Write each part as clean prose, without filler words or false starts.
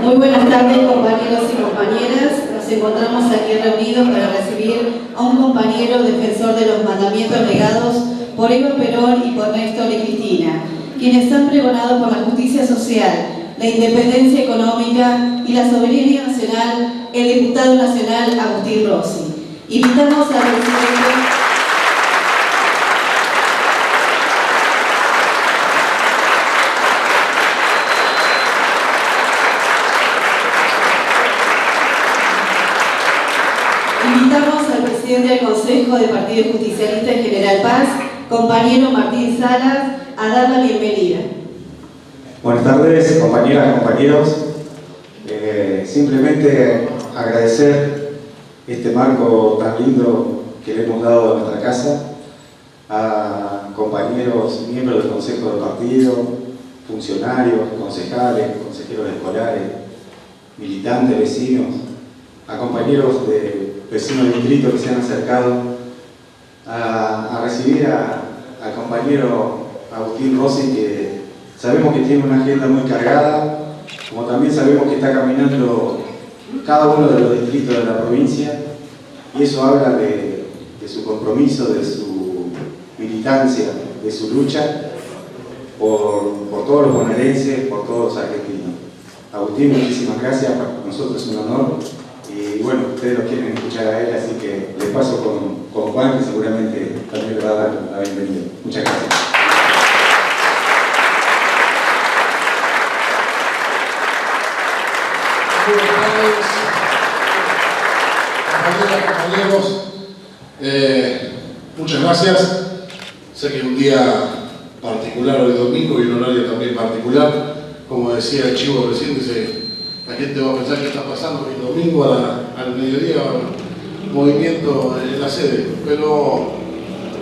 Muy buenas tardes, compañeros y compañeras. Nos encontramos aquí reunidos para recibir a un compañero defensor de los mandamientos legados por Evo Perón y por Néstor y Cristina, quienes han pregonado por la justicia social, la independencia económica y la soberanía nacional, el diputado nacional Agustín Rossi. Invitamos al presidente. Invitamos al presidente del Consejo del Partido Justicialista en General Paz, compañero Martín Salas, a dar la bienvenida. Buenas tardes, compañeras, compañeros. Simplemente agradecer este marco tan lindo que le hemos dado a nuestra casa, a compañeros, miembros del Consejo del Partido, funcionarios, concejales, consejeros escolares, militantes, vecinos, a compañeros de vecinos del distrito que se han acercado a recibir al compañero Agustín Rossi, que sabemos que tiene una agenda muy cargada, como también sabemos que está caminando cada uno de los distritos de la provincia, y eso habla de su compromiso, de su militancia, de su lucha por todos los bonaerenses, por todos los argentinos. Agustín, muchísimas gracias, para nosotros es un honor. Y bueno, ustedes lo quieren escuchar a él, así que les paso con Juan, que seguramente también le va a dar la bienvenida. Muchas gracias. Buenas tardes, compañeros. Muchas gracias. Sé que es un día particular, hoy domingo, y un horario también particular. Como decía el chivo recién, la gente va a pensar que está pasando el domingo al mediodía movimiento en la sede, pero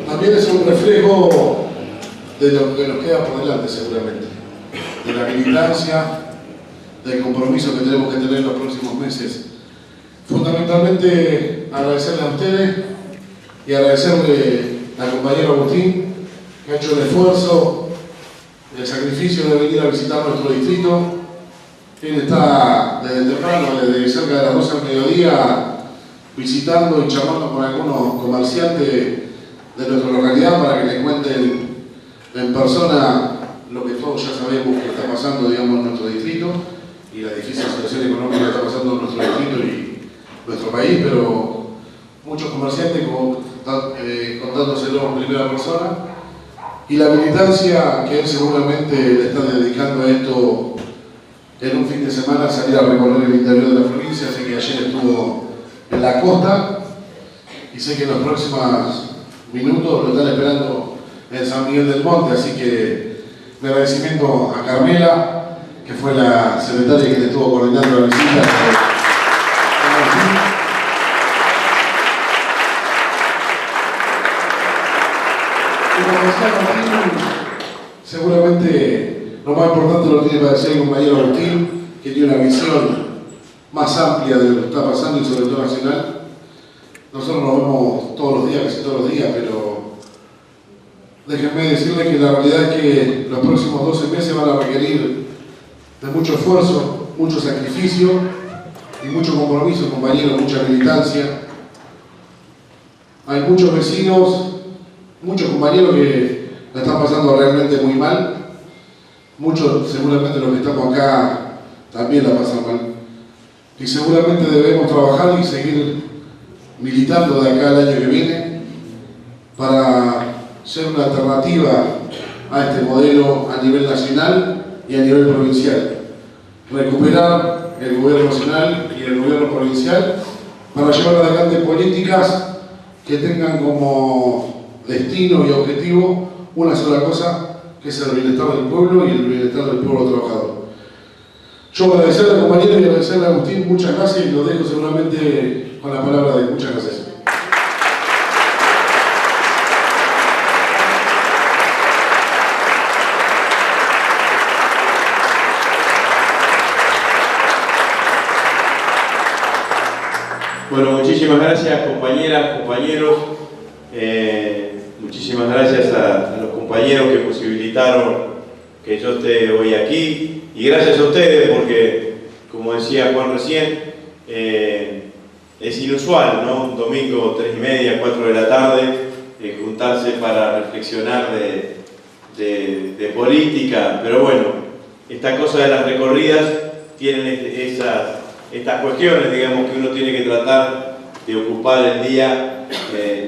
también es un reflejo de lo que nos queda por delante seguramente, de la militancia, del compromiso que tenemos que tener en los próximos meses. Fundamentalmente agradecerle a ustedes y agradecerle al compañero Agustín, que ha hecho el esfuerzo, el sacrificio de venir a visitar nuestro distrito. Él está desde temprano, desde cerca de las 12 del mediodía, visitando y charlando con algunos comerciantes de nuestra localidad para que les cuenten en persona lo que todos ya sabemos que está pasando, digamos, en nuestro distrito y la difícil situación económica que está pasando en nuestro distrito y nuestro país, pero muchos comerciantes contándoselo en primera persona, y la militancia que él seguramente le está dedicando a esto en un fin de semana, salir a recorrer el interior de la provincia. Sé que ayer estuvo en la costa y sé que en los próximos minutos lo están esperando en San Miguel del Monte, así que mi agradecimiento a Carmela, que fue la secretaria que le estuvo coordinando la visita. Y como decía Martín, seguramente lo más importante lo tiene para decir el compañero Agustín, que tiene una visión más amplia de lo que está pasando y sobre todo nacional. Nosotros nos vemos todos los días, casi todos los días, pero déjenme decirles que la realidad es que los próximos 12 meses van a requerir de mucho esfuerzo, mucho sacrificio y mucho compromiso, compañeros, mucha militancia. Hay muchos vecinos, muchos compañeros que la están pasando realmente muy mal. Muchos, seguramente los que estamos acá, también la pasan mal. Y seguramente debemos trabajar y seguir militando de acá al año que viene para ser una alternativa a este modelo a nivel nacional y a nivel provincial. Recuperar el gobierno nacional y el gobierno provincial para llevar adelante políticas que tengan como destino y objetivo una sola cosa, que es el bienestar del pueblo y el bienestar del pueblo trabajador. Yo agradecerle al compañero y agradecerle a Agustín, muchas gracias, y lo dejo seguramente con la palabra de muchas gracias. Bueno, muchísimas gracias, compañeras, compañeros. Muchísimas gracias a los compañeros que posibilitaron que yo esté hoy aquí, y gracias a ustedes porque, como como decía Juan recién, es inusual, ¿no? Un domingo 3:30, 4 de la tarde, juntarse para reflexionar de política, pero bueno, esta cosa de las recorridas tienen estas cuestiones, digamos, que uno tiene que tratar de ocupar el día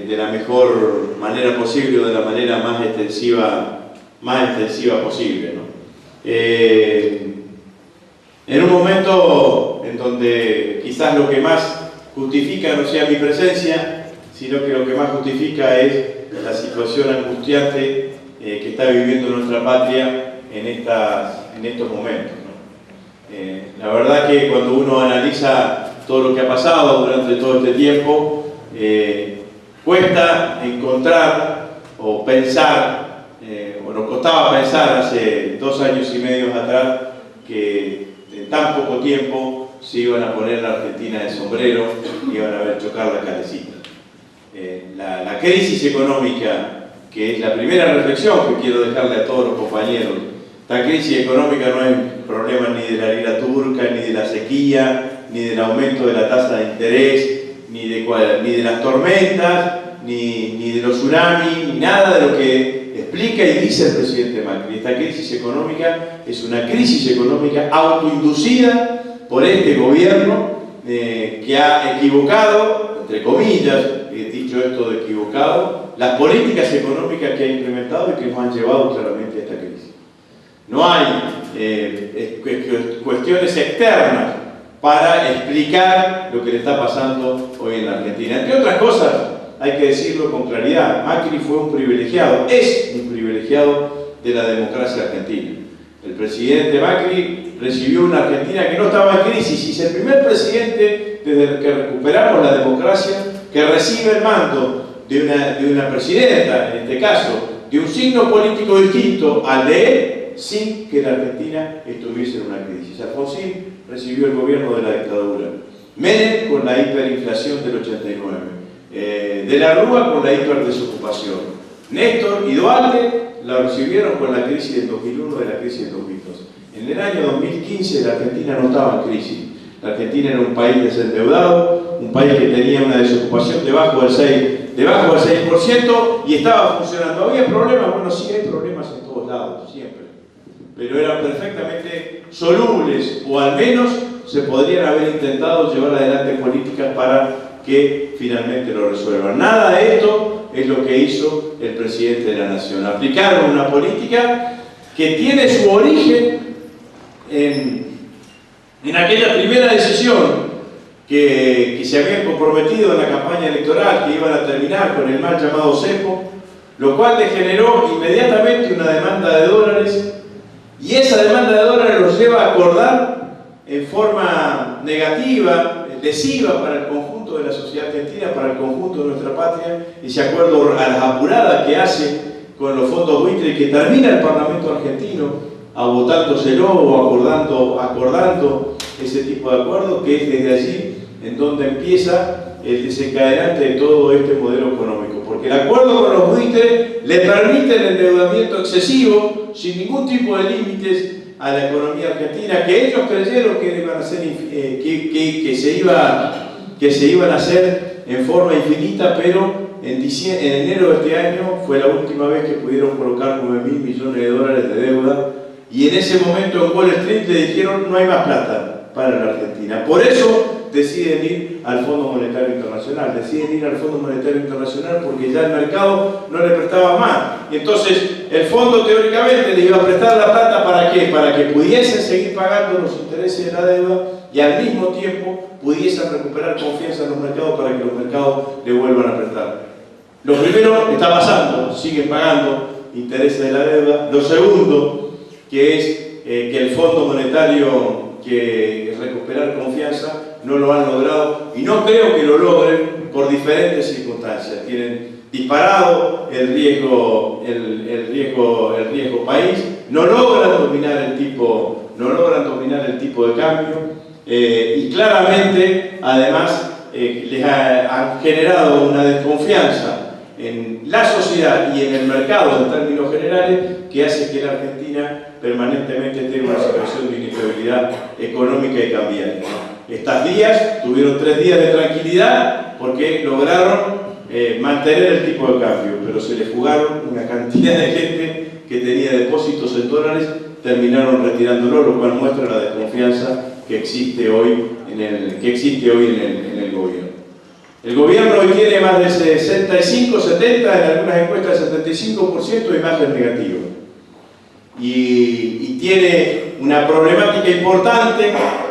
de la mejor manera posible o de la manera más extensiva posible, ¿no? En un momento en donde quizás lo que más justifica no sea mi presencia, sino que lo que más justifica es la situación angustiante que está viviendo nuestra patria en estos momentos, ¿no? La verdad que cuando uno analiza todo lo que ha pasado durante todo este tiempo, cuesta encontrar o pensar, o nos costaba pensar hace 2 años y medio atrás, que en tan poco tiempo se iban a poner la Argentina de sombrero y iban a ver chocar la calecita. La crisis económica, que es la primera reflexión que quiero dejarle a todos los compañeros, esta crisis económica no es problema ni de la lira turca, ni de la sequía, ni del aumento de la tasa de interés, ni de las tormentas, ni de los tsunamis, ni nada de lo que explica y dice el presidente Macri. Esta crisis económica es una crisis económica autoinducida por este gobierno que ha equivocado, entre comillas, he dicho esto de equivocado, las políticas económicas que ha implementado y que nos han llevado claramente a esta crisis. No hay cuestiones externas para explicar lo que le está pasando hoy en la Argentina. Entre otras cosas, hay que decirlo con claridad, Macri fue un privilegiado, es un privilegiado de la democracia argentina. El presidente Macri recibió una Argentina que no estaba en crisis y es el primer presidente desde que recuperamos la democracia que recibe el mando de una presidenta, en este caso, de un signo político distinto al de él, sin que la Argentina estuviese en una crisis. Alfonsín recibió el gobierno de la dictadura, Menem con la hiperinflación del 89, De la Rúa con la hiperdesocupación, Néstor y Dualde la recibieron con la crisis del 2001 y la crisis del 2002. En el año 2015 la Argentina no estaba en crisis. La Argentina era un país desendeudado, un país que tenía una desocupación debajo del 6% y estaba funcionando. ¿Había problemas? Bueno, sí hay problemas en todos lados, siempre. Pero eran perfectamente solubles, o al menos se podrían haber intentado llevar adelante políticas para que finalmente lo resuelvan. Nada de esto es lo que hizo el presidente de la Nación. Aplicaron una política que tiene su origen en aquella primera decisión que se habían comprometido en la campaña electoral, que iban a terminar con el mal llamado cepo, lo cual le generó inmediatamente una demanda de dólares, y esa demanda de dólares los lleva a acordar en forma negativa, lesiva para el conjunto de la sociedad argentina, para el conjunto de nuestra patria, ese acuerdo a las apuradas que hace con los fondos buitre, que termina el Parlamento argentino votándoselo o acordando ese tipo de acuerdos, que es desde allí en donde empieza el desencadenante de todo este modelo económico, porque el acuerdo con los buitres le permite el endeudamiento excesivo, sin ningún tipo de límites a la economía argentina, que ellos creyeron que iban a ser, que se iban a hacer en forma infinita, pero en enero de este año fue la última vez que pudieron colocar 9.000 millones de dólares de deuda, y en ese momento en Wall Street le dijeron no hay más plata para la Argentina. Por eso deciden ir al Fondo Monetario Internacional, porque ya el mercado no le prestaba más. Y entonces el fondo teóricamente le iba a prestar la plata, ¿para qué? Para que pudiesen seguir pagando los intereses de la deuda y al mismo tiempo pudiesen recuperar confianza en los mercados para que los mercados le vuelvan a prestar. Lo primero está pasando, siguen pagando intereses de la deuda. Lo segundo, que es que el Fondo Monetario, que recuperar confianza, no lo han logrado y no creo que lo logren por diferentes circunstancias. Tienen disparado el riesgo país, no logran dominar el tipo de cambio y claramente además les han generado una desconfianza en la sociedad y en el mercado en términos generales, que hace que la Argentina permanentemente esté en una situación de inestabilidad económica y cambiaria. Estos días tuvieron 3 días de tranquilidad porque lograron mantener el tipo de cambio, pero se le fugaron una cantidad de gente que tenía depósitos en dólares, terminaron retirándolo, lo cual muestra la desconfianza que existe hoy en el gobierno. El gobierno hoy tiene más de 65, 70, en algunas encuestas 75% de imagen negativa. Y tiene una problemática importante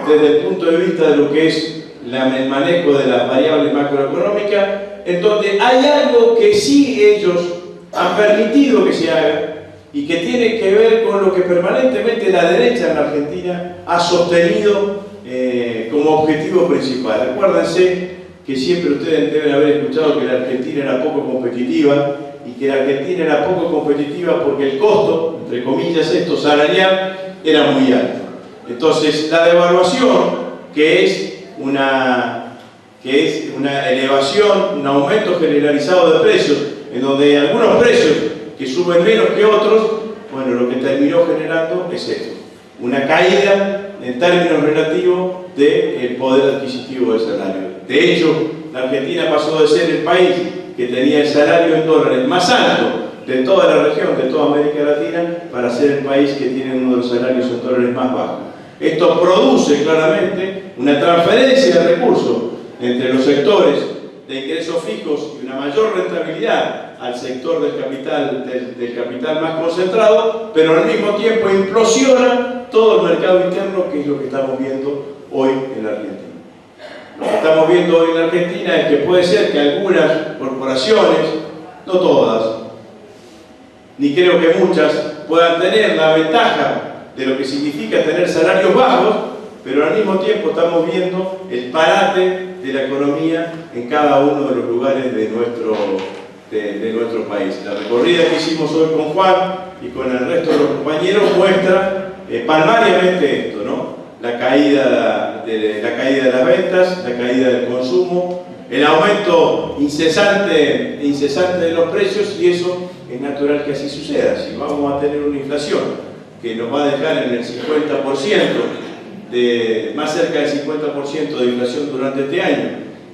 desde el punto de vista de lo que es el manejo de las variables macroeconómicas, en donde hay algo que sí ellos han permitido que se haga y que tiene que ver con lo que permanentemente la derecha en la Argentina ha sostenido como objetivo principal. Acuérdense que siempre ustedes deben haber escuchado que la Argentina era poco competitiva, y que la Argentina era poco competitiva porque el costo, entre comillas, esto salarial, era muy alto. Entonces, la devaluación, que es una elevación, un aumento generalizado de precios, en donde hay algunos precios que suben menos que otros, bueno, lo que terminó generando es esto, una caída en términos relativos del poder adquisitivo del salario. De hecho, la Argentina pasó de ser el país que tenía el salario en dólares más alto de toda la región, de toda América Latina, para ser el país que tiene uno de los salarios en dólares más bajos. Esto produce claramente una transferencia de recursos entre los sectores de ingresos fijos y una mayor rentabilidad al sector del capital más concentrado, pero al mismo tiempo implosiona todo el mercado interno, que es lo que estamos viendo hoy en la Argentina. Lo que estamos viendo hoy en la Argentina es que puede ser que algunas corporaciones, no todas, ni creo que muchas, puedan tener la ventaja de lo que significa tener salarios bajos, pero al mismo tiempo estamos viendo el parate de la economía en cada uno de los lugares de nuestro país. La recorrida que hicimos hoy con Juan y con el resto de los compañeros muestra palmariamente esto, ¿no? La caída de las ventas, la caída del consumo, el aumento incesante de los precios, y eso es natural que así suceda. Si vamos a tener una inflación que nos va a dejar en el 50%, más cerca del 50% de inflación durante este año,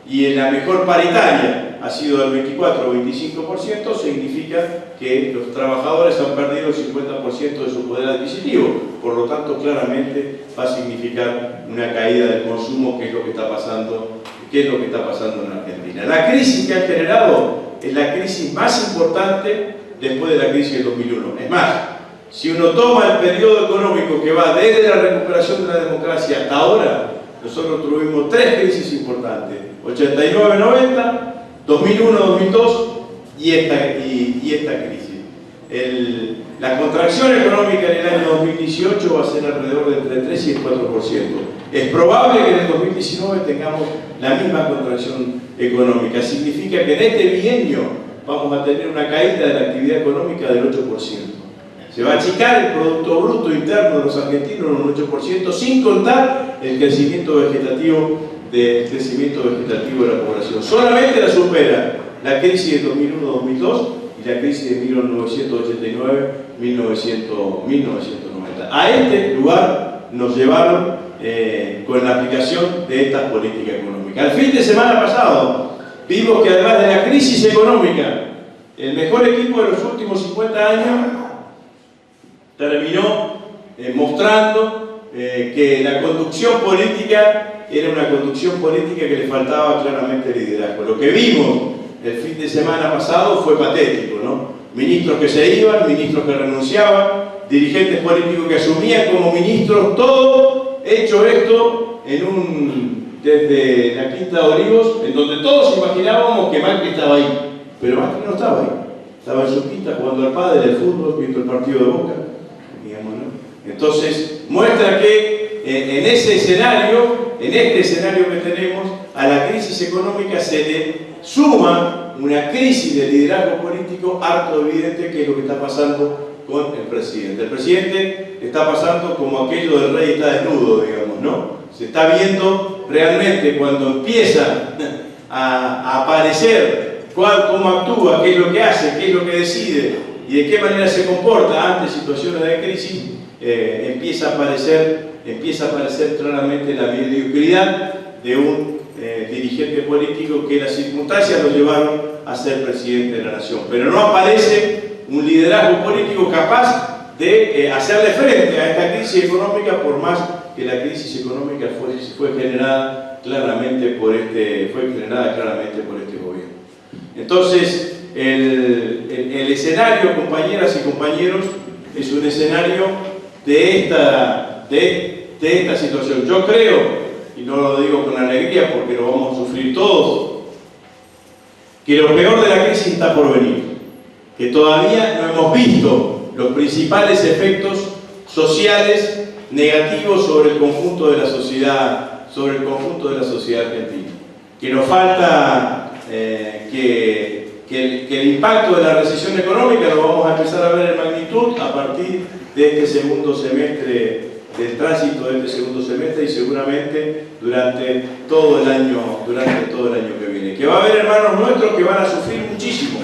y en la mejor paritaria ha sido del 24 o 25%, significa que los trabajadores han perdido el 50% de su poder adquisitivo. Por lo tanto, claramente va a significar una caída del consumo, que es lo que está pasando en Argentina. La crisis que ha generado es la crisis más importante después de la crisis del 2001. Es más, si uno toma el periodo económico que va desde la recuperación de la democracia hasta ahora, nosotros tuvimos 3 crisis importantes: 89-90, 2001-2002 y esta crisis. La contracción económica en el año 2018 va a ser alrededor de entre 3 y el 4%. Es probable que en el 2019 tengamos la misma contracción económica. Significa que en este bienio vamos a tener una caída de la actividad económica del 8%. Se va a achicar el Producto Bruto Interno de los argentinos en un 8%, sin contar el crecimiento vegetativo de la población. Solamente la supera la crisis de 2001-2002 y la crisis de 1989-1990. A este lugar nos llevaron con la aplicación de estas políticas económicas. El fin de semana pasado vimos que, además de la crisis económica, el mejor equipo de los últimos 50 años terminó mostrando que la conducción política era una conducción política que le faltaba claramente liderazgo. Lo que vimos el fin de semana pasado fue patético, ¿no? Ministros que se iban, ministros que renunciaban, dirigentes políticos que asumían como ministros, todo hecho esto desde la Quinta de Olivos, en donde todos imaginábamos que Macri estaba ahí, pero Macri no estaba ahí. Estaba en su quinta jugando al pádel, al fútbol, viendo el partido de Boca, digamos, ¿no? Entonces, muestra que en este escenario que tenemos, a la crisis económica se le suma una crisis de liderazgo político harto evidente, que es lo que está pasando con el presidente. El presidente está pasando como aquello del rey está desnudo, digamos, ¿no? Se está viendo realmente cuando empieza a aparecer cómo actúa, qué es lo que hace, qué es lo que decide y de qué manera se comporta ante situaciones de crisis. empieza a aparecer claramente la mediocridad de un dirigente político que las circunstancias lo llevaron a ser presidente de la nación. Pero no aparece un liderazgo político capaz de hacerle frente a esta crisis económica, por más que la crisis económica fue generada claramente por este gobierno. Entonces, el escenario, compañeras y compañeros, es un escenario de esta situación. Yo creo, y no lo digo con alegría porque lo vamos a sufrir todos, que lo peor de la crisis está por venir, que todavía no hemos visto los principales efectos sociales negativos sobre el conjunto de la sociedad, argentina, que nos falta que el impacto de la recesión económica lo vamos a empezar a ver en magnitud a partir de este segundo semestre, del tránsito de este segundo semestre, y seguramente durante todo el año que viene. Que va a haber hermanos nuestros que van a sufrir muchísimo,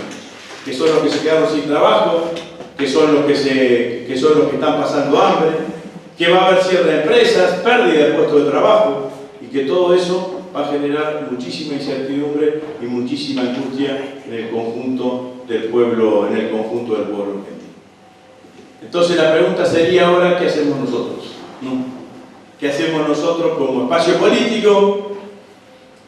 que son los que se quedaron sin trabajo, que son los que están pasando hambre, que va a haber cierre de empresas, pérdida de puestos de trabajo, y que todo eso va a generar muchísima incertidumbre y muchísima angustia en el conjunto del pueblo argentino. Entonces la pregunta sería ahora, ¿qué hacemos nosotros? ¿Qué hacemos nosotros como espacio político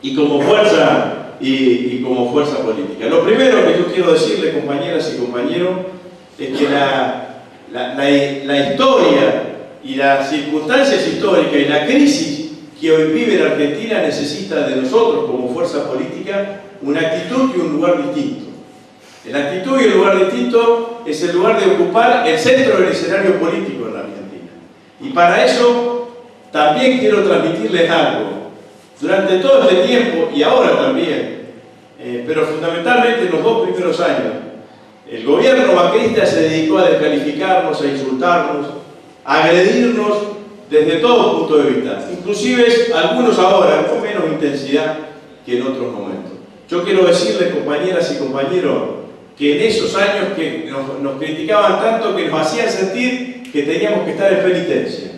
y como fuerza política? Lo primero que yo quiero decirles, compañeras y compañeros, es que la historia y las circunstancias históricas y la crisis que hoy vive la Argentina necesita de nosotros como fuerza política una actitud y un lugar distinto. La actitud y el lugar distinto es el lugar de ocupar el centro del escenario político en la Argentina. Y para eso también quiero transmitirles algo. Durante todo este tiempo, y ahora también, pero fundamentalmente en los 2 primeros años, el gobierno macrista se dedicó a descalificarnos, a insultarnos, a agredirnos desde todo punto de vista, inclusive algunos ahora con menos intensidad que en otros momentos. Yo quiero decirles, compañeras y compañeros, que en esos años que nos criticaban tanto, que nos hacían sentir que teníamos que estar en penitencia.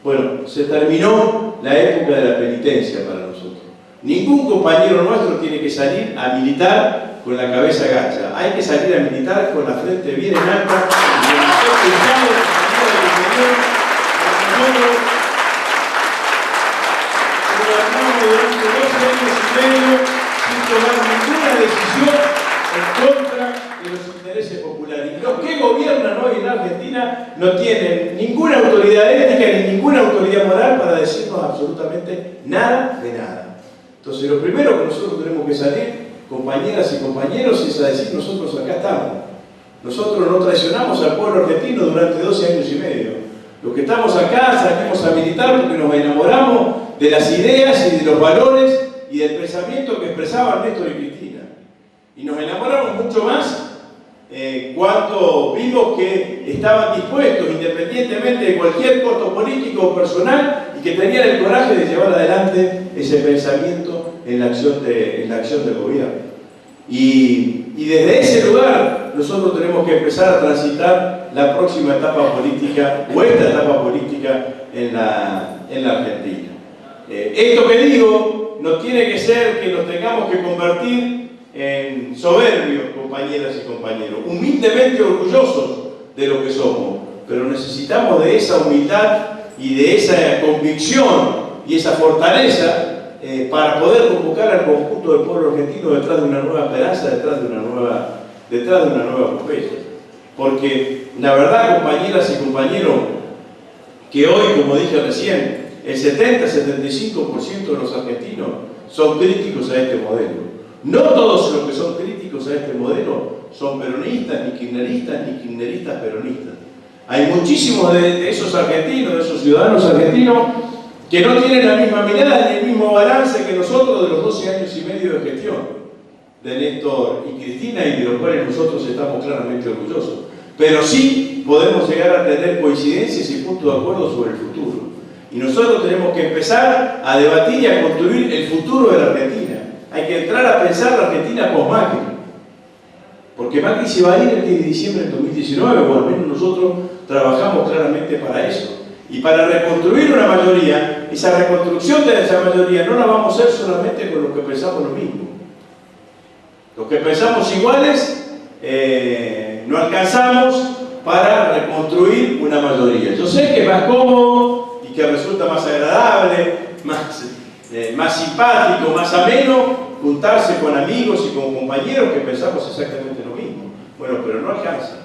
Bueno, se terminó la época de la penitencia para nosotros. Ningún compañero nuestro tiene que salir a militar con la cabeza gacha. Hay que salir a militar con la frente bien en alta y con el pecho hinchado, durante 2 años y medio sin tomar ninguna decisión en contra de los intereses populares. Y los que gobiernan hoy en Argentina no tienen ninguna autoridad ética ni ninguna autoridad moral para decirnos absolutamente nada de nada. Entonces, lo primero que nosotros tenemos que salir, compañeras y compañeros, es a decir: nosotros acá estamos. Nosotros no traicionamos al pueblo argentino durante 12 años y medio. Los que estamos acá salimos a militar porque nos enamoramos de las ideas y de los valores y del pensamiento que expresaban Néstor y Cristina. Y nos enamoramos mucho más cuando vimos que estaban dispuestos, independientemente de cualquier costo político o personal, y que tenían el coraje de llevar adelante ese pensamiento en la acción del gobierno. Y desde ese lugar nosotros tenemos que empezar a transitar la próxima etapa política, o esta etapa política en la Argentina. Esto que digo no tiene que ser que nos tengamos que convertir en soberbios, compañeras y compañeros, humildemente orgullosos de lo que somos, pero necesitamos de esa humildad y de esa convicción y esa fortaleza para poder convocar al conjunto del pueblo argentino detrás de una nueva esperanza, detrás de una nueva epopeya. Porque la verdad, compañeras y compañeros, que hoy, como dije recién, el 70-75% de los argentinos son críticos a este modelo. No todos los que son críticos a este modelo son peronistas, ni kirchneristas peronistas. Hay muchísimos de esos argentinos, de esos ciudadanos argentinos, que no tienen la misma mirada ni el mismo balance que nosotros de los 12 años y medio de gestión de Néstor y Cristina, y de los cuales nosotros estamos claramente orgullosos. Pero sí podemos llegar a tener coincidencias y puntos de acuerdo sobre el futuro. Y nosotros tenemos que empezar a debatir y a construir el futuro de la Argentina. Hay que entrar a pensar la Argentina con Macri. Porque Macri se va a ir el 10 de diciembre del 2019, o al menos nosotros trabajamos claramente para eso. Y para reconstruir una mayoría, esa reconstrucción de esa mayoría no la vamos a hacer solamente con los que pensamos lo mismo. Los que pensamos iguales no alcanzamos para reconstruir una mayoría. Yo sé que es más cómodo y que resulta más agradable, más simpático, más ameno juntarse con amigos y con compañeros que pensamos exactamente lo mismo. Bueno, pero no alcanza.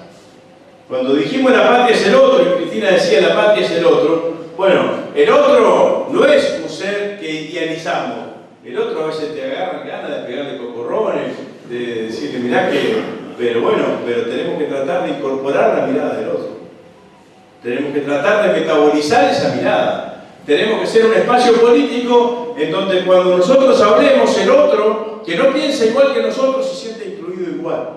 Cuando dijimos la patria es el otro, y Cristina decía la patria es el otro, bueno, el otro no es un ser que idealizamos. El otro a veces te agarra ganas de pegarle cocorrones, de decirle, mirá que... Pero bueno, pero tenemos que tratar de incorporar la mirada del otro. Tenemos que tratar de metabolizar esa mirada. Tenemos que ser un espacio político en donde cuando nosotros hablemos, el otro, que no piensa igual que nosotros, se siente incluido igual.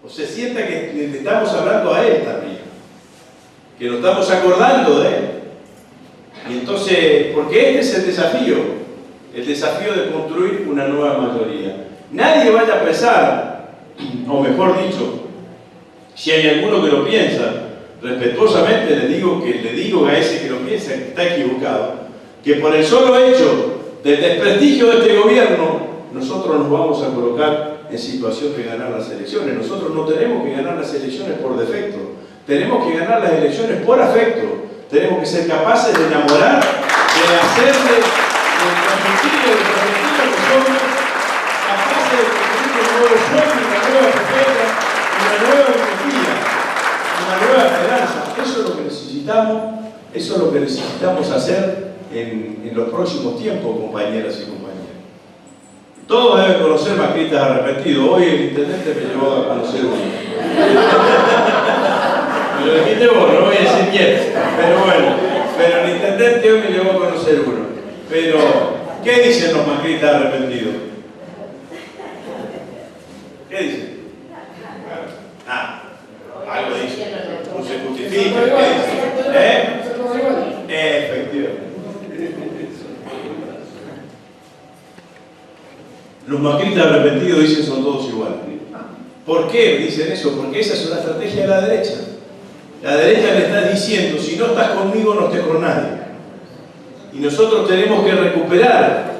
O se sienta que le estamos hablando a él también, que nos estamos acordando de él. Y entonces, porque este es el desafío de construir una nueva mayoría. Nadie vaya a pensar, o mejor dicho, si hay alguno que lo piensa, respetuosamente le digo a ese que lo piensa que está equivocado, que por el solo hecho del desprestigio de este gobierno, nosotros nos vamos a colocar en situación de ganar las elecciones. Nosotros no tenemos que ganar las elecciones por defecto, tenemos que ganar las elecciones por afecto. Tenemos que ser capaces de enamorar, de hacerle, de transmitirle, que somos capaces de construir un nuevo sueño, una nueva esperanza, una nueva utopía, una nueva esperanza. Eso es lo que necesitamos hacer en los próximos tiempos, compañeras y compañeros. Todos deben conocer macristas arrepentidos. Hoy el intendente me llevó a conocer uno. Me lo dijiste vos, no voy a decir quién. Pero bueno, pero el intendente hoy me llevó a conocer uno. Pero, ¿qué dicen los macristas arrepentidos? ¿Qué dicen? Algo dicen. No se justifica. ¿Qué dicen? Efectivamente. Los macristas arrepentidos dicen son todos iguales. ¿Por qué dicen eso? Porque esa es una estrategia de la derecha. La derecha le está diciendo, si no estás conmigo, no estés con nadie. Y nosotros tenemos que recuperar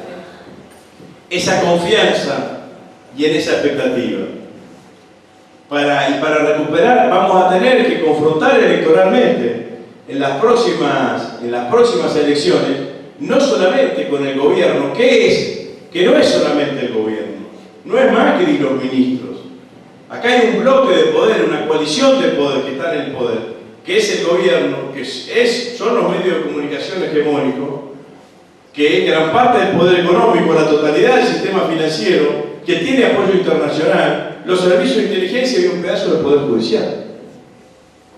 esa confianza y en esa expectativa. Y para recuperar vamos a tener que confrontar electoralmente en las próximas elecciones, no solamente con el gobierno, que no es solamente el gobierno, no es Macri y los ministros. Acá hay un bloque de poder, una coalición de poder que está en el poder, que es el gobierno, que son los medios de comunicación hegemónicos, que es gran parte del poder económico, la totalidad del sistema financiero, que tiene apoyo internacional, los servicios de inteligencia y un pedazo del poder judicial.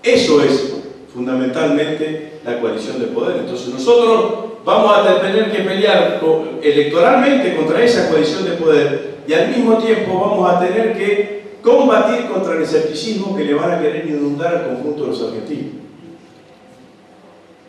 Eso es fundamentalmente la coalición de poder. Entonces nosotros vamos a tener que pelear electoralmente contra esa coalición de poder y al mismo tiempo vamos a tener que combatir contra el escepticismo que le van a querer inundar al conjunto de los argentinos.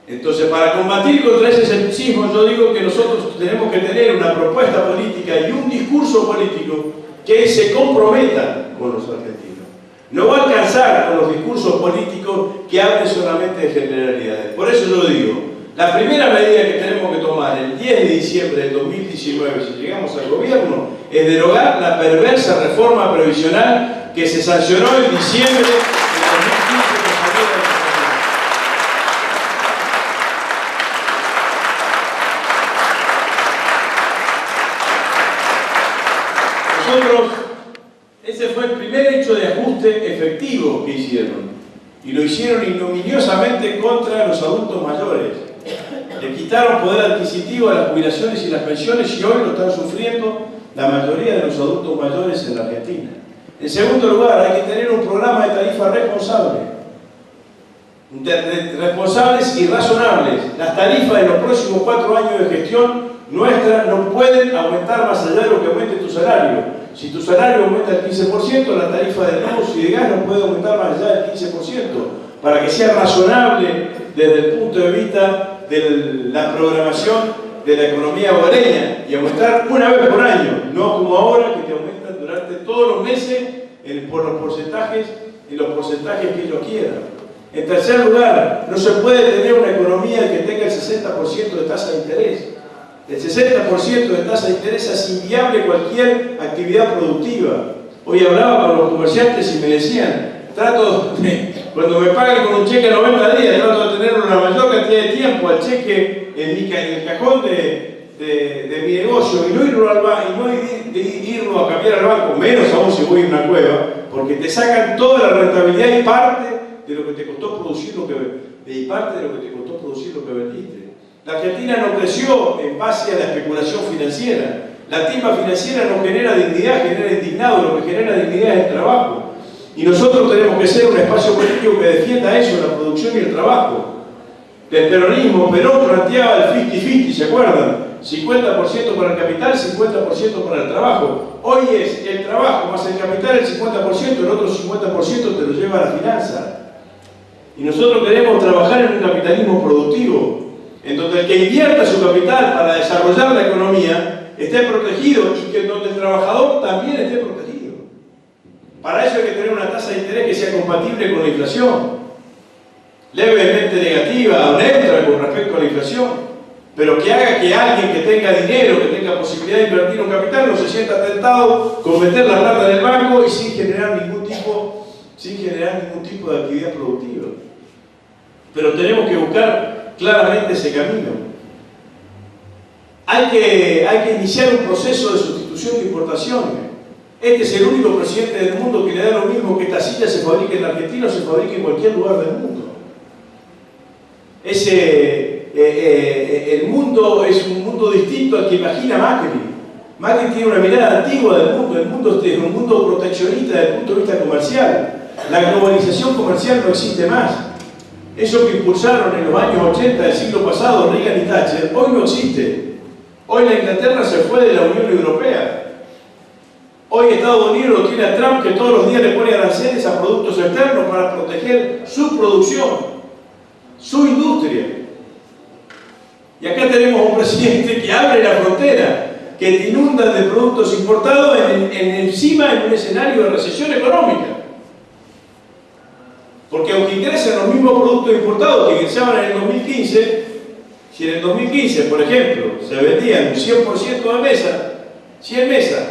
Entonces, para combatir contra ese escepticismo, yo digo que nosotros tenemos que tener una propuesta política y un discurso político que se comprometa con los argentinos. No va a alcanzar con los discursos políticos que hablen solamente de generalidades. Por eso yo digo, la primera medida que tenemos que tomar el 10 de diciembre del 2019, si llegamos al gobierno, es derogar la perversa reforma previsional que se sancionó en diciembre del 2015 con salida de la Nosotros, ese fue el primer hecho de ajuste efectivo que hicieron. Y lo hicieron ignominiosamente contra los adultos mayores. Le quitaron poder adquisitivo a las jubilaciones y las pensiones y hoy lo están sufriendo la mayoría de los adultos mayores en la Argentina. En segundo lugar, hay que tener un programa de tarifa responsable. Responsables y razonables. Las tarifas de los próximos 4 años de gestión nuestra no pueden aumentar más allá de lo que aumente tu salario. Si tu salario aumenta el 15%, la tarifa de luz y de gas no puede aumentar más allá del 15%, para que sea razonable desde el punto de vista de la programación de la economía hogareña y aumentar una vez por año, no como ahora que te aumentan durante todos los meses por los porcentajes que ellos quieran. En tercer lugar, no se puede tener una economía que tenga el 60% de tasa de interés. El 60% de tasa de interés es inviable cualquier actividad productiva. Hoy hablaba con los comerciantes y me decían, cuando me pagan con un cheque a 90 días, trato de tener una mayor cantidad de tiempo al cheque en el cajón de mi negocio y no irlo a cambiar al banco, menos aún si voy a una cueva, porque te sacan toda la rentabilidad y parte de lo que te costó producir lo que vendiste. La Argentina no creció en base a la especulación financiera. La timba financiera no genera dignidad, genera indignado, lo que genera dignidad es el trabajo. Y nosotros tenemos que ser un espacio político que defienda eso, la producción y el trabajo. El peronismo, Perón planteaba el 50-50, ¿se acuerdan? 50% para el capital, 50% para el trabajo. Hoy es el trabajo más el capital el 50%, el otro 50% te lo lleva a la finanza. Y nosotros queremos trabajar en un capitalismo productivo, en donde el que invierta su capital para desarrollar la economía esté protegido y que donde el trabajador también esté protegido. Para eso hay que tener una tasa de interés que sea compatible con la inflación, levemente negativa o neutra con respecto a la inflación, pero que haga que alguien que tenga dinero, que tenga posibilidad de invertir un capital, no se sienta tentado con meter la plata en el banco y sin generar ningún tipo de actividad productiva. Pero tenemos que buscar claramente ese camino. Hay que iniciar un proceso de sustitución de importaciones. Este es el único presidente del mundo que le da lo mismo que esta silla se fabrique en la Argentina o se fabrique en cualquier lugar del mundo. El mundo es un mundo distinto al que imagina Macri. Macri tiene una mirada antigua del mundo. El mundo es un mundo proteccionista desde el punto de vista comercial. La globalización comercial no existe más. Eso que impulsaron en los años 80 del siglo pasado Reagan y Thatcher, hoy no existe. Hoy la Inglaterra se fue de la Unión Europea. Hoy Estados Unidos lo tiene a Trump, que todos los días le pone aranceles a productos externos para proteger su producción, su industria. Y acá tenemos un presidente que abre la frontera, que te inunda de productos importados encima en un escenario de recesión económica. Porque aunque ingresen los mismos productos importados que ingresaban en el 2015, si en el 2015, por ejemplo, se vendían un 100% de mesa, 100 mesas,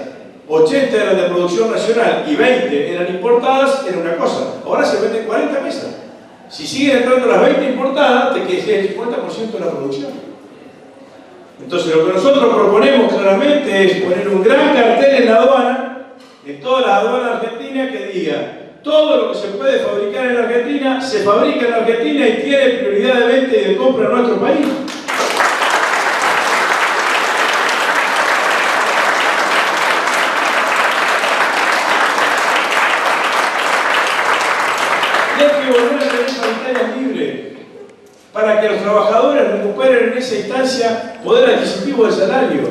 80 eran de producción nacional y 20 eran importadas, era una cosa. Ahora se venden 40 mesas. Si siguen entrando las 20 importadas, te queda el 50% de la producción. Entonces lo que nosotros proponemos claramente es poner un gran cartel en la aduana, en todas las aduanas argentinas, que diga: todo lo que se puede fabricar en Argentina, se fabrica en Argentina y tiene prioridad de venta y de compra en nuestro país. Y hay que volver a tener paritarias libres para que los trabajadores recuperen en esa instancia poder adquisitivo de salario.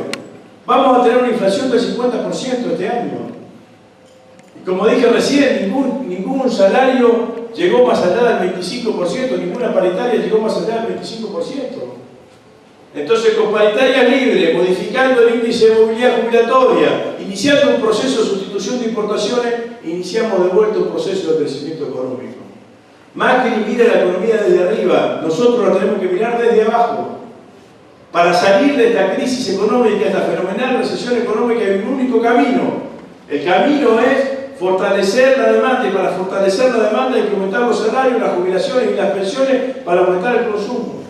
Vamos a tener una inflación del 50% este año. Como dije recién, ningún salario llegó más allá del 25%, ninguna paritaria llegó más allá del 25%. Entonces, con paritaria libre, modificando el índice de movilidad jubilatoria, iniciando un proceso de sustitución de importaciones, iniciamos de vuelta un proceso de crecimiento económico. Macri mira la economía desde arriba, nosotros la tenemos que mirar desde abajo. Para salir de esta crisis económica, esta fenomenal recesión económica, hay un único camino. El camino es fortalecer la demanda, y para fortalecer la demanda hay que aumentar los salarios, las jubilaciones y las pensiones para aumentar el consumo.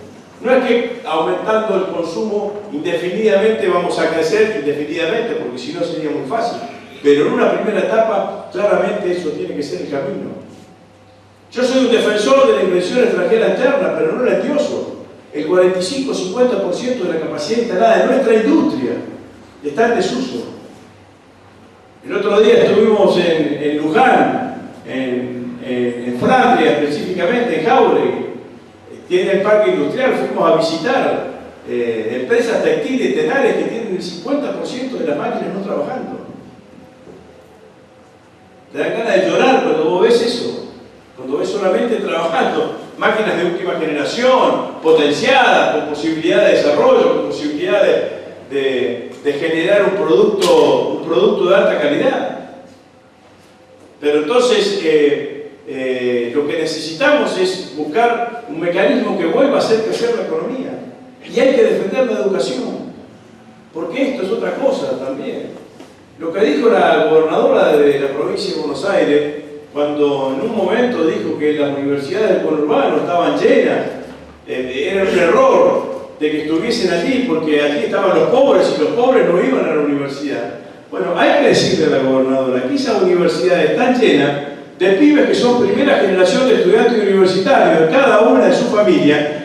No es que aumentando el consumo indefinidamente vamos a crecer indefinidamente, porque si no sería muy fácil. Pero en una primera etapa, claramente eso tiene que ser el camino. Yo soy un defensor de la inversión extranjera externa, pero no lastioso. El 45-50% de la capacidad instalada de nuestra industria está en desuso. El otro día estuvimos en Luján, en Flandria específicamente, en Jauregui. Tiene el parque industrial, fuimos a visitar empresas textiles tenares que tienen el 50% de las máquinas no trabajando. Te dan ganas de llorar cuando vos ves eso, cuando ves solamente trabajando. Máquinas de última generación, potenciadas, con posibilidad de desarrollo, con posibilidad de generar un producto de alta calidad. Pero entonces lo que necesitamos es buscar un mecanismo que vuelva a hacer crecer la economía. Y hay que defender la educación, porque esto es otra cosa también. Lo que dijo la gobernadora de la provincia de Buenos Aires, cuando en un momento dijo que las universidades del conurbano estaban llenas, era un error de que estuviesen allí, porque allí estaban los pobres y los pobres no iban a la universidad. Bueno, hay que decirle a la gobernadora que esas universidades están llenas de pibes que son primera generación de estudiantes universitarios, de cada una de su familia,